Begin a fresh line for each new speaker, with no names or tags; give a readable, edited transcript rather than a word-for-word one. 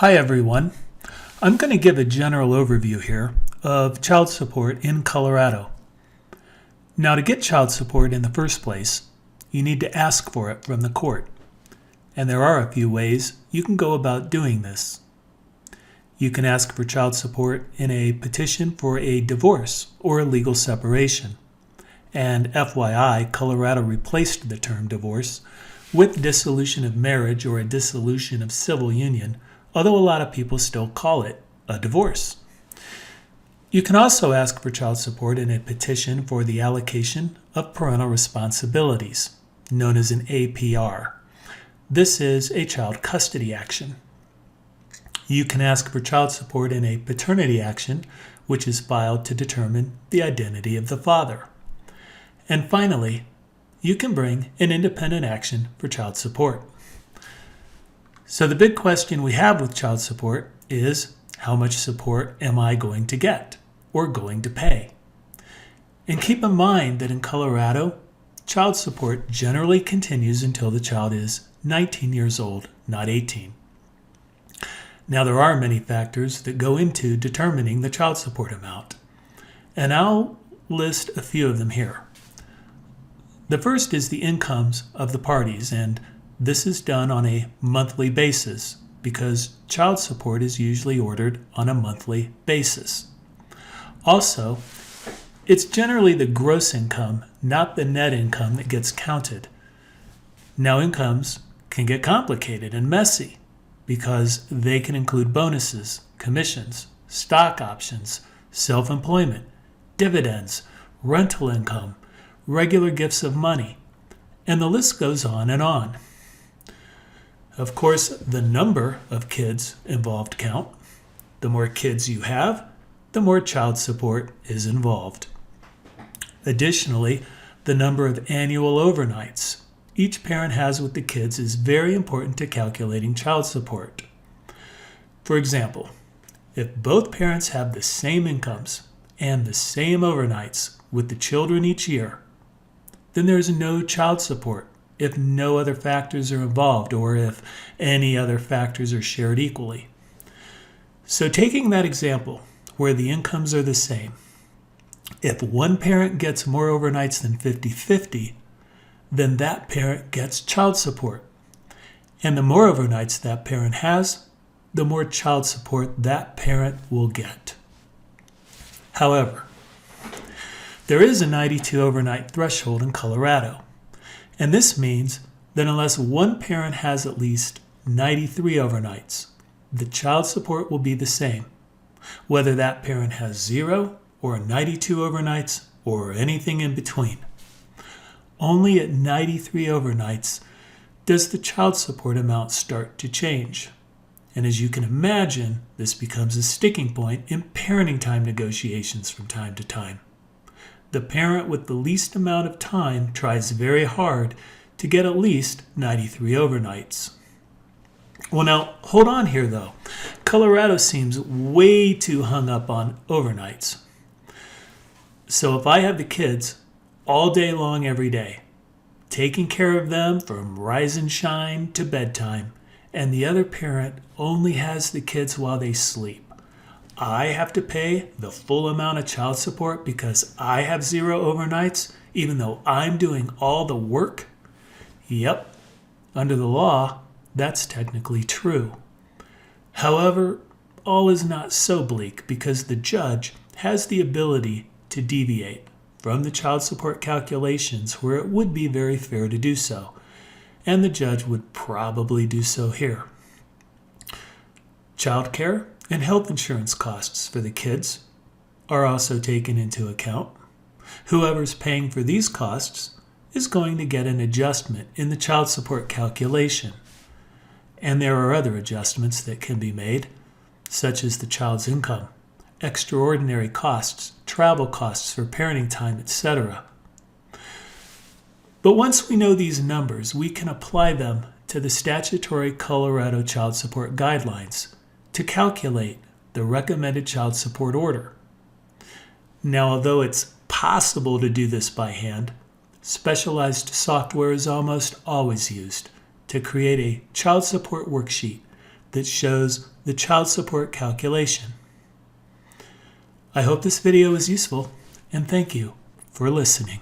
Hi everyone. I'm going to give a general overview here of child support in Colorado. Now, to get child support in the first place, you need to ask for it from the court. And there are a few ways you can go about doing this. You can ask for child support in a petition for a divorce or a legal separation. And FYI, Colorado replaced the term divorce with dissolution of marriage or a dissolution of civil union, although a lot of people still call it a divorce. You can also ask for child support in a petition for the allocation of parental responsibilities, known as an APR. This is a child custody action. You can ask for child support in a paternity action, which is filed to determine the identity of the father. And finally, you can bring an independent action for child support. So the big question we have with child support is, how much support am I going to get or going to pay? And keep in mind that in Colorado, child support generally continues until the child is 19 years old, not 18. Now, there are many factors that go into determining the child support amount, and I'll list a few of them here. The first is the incomes of the parties, and this is done on a monthly basis because child support is usually ordered on a monthly basis. Also, it's generally the gross income, not the net income, that gets counted. Now, incomes can get complicated and messy because they can include bonuses, commissions, stock options, self-employment, dividends, rental income, regular gifts of money, and the list goes on and on. Of course, the number of kids involved count. The more kids you have, the more child support is involved. Additionally, the number of annual overnights each parent has with the kids is very important to calculating child support. For example, if both parents have the same incomes and the same overnights with the children each year, then there's no child support if no other factors are involved or if any other factors are shared equally. So taking that example where the incomes are the same, if one parent gets more overnights than 50-50, then that parent gets child support. And the more overnights that parent has, the more child support that parent will get. However, there is a 92 overnight threshold in Colorado. And this means that unless one parent has at least 93 overnights, the child support will be the same, whether that parent has 0 or 92 overnights or anything in between. Only at 93 overnights does the child support amount start to change. And as you can imagine, this becomes a sticking point in parenting time negotiations from time to time. The parent with the least amount of time tries very hard to get at least 93 overnights. Well, now, hold on here, though. Colorado seems way too hung up on overnights. So if I have the kids all day long every day, taking care of them from rise and shine to bedtime, and the other parent only has the kids while they sleep, I have to pay the full amount of child support because I have 0 overnights, even though I'm doing all the work? Yep, under the law, that's technically true. However, all is not so bleak because the judge has the ability to deviate from the child support calculations where it would be very fair to do so, and the judge would probably do so here. Child care and health insurance costs for the kids are also taken into account. Whoever's paying for these costs is going to get an adjustment in the child support calculation. And there are other adjustments that can be made, such as the child's income, extraordinary costs, travel costs for parenting time, etc. But once we know these numbers, we can apply them to the statutory Colorado child support guidelines to calculate the recommended child support order. Now, although it's possible to do this by hand, specialized software is almost always used to create a child support worksheet that shows the child support calculation. I hope this video was useful, and thank you for listening.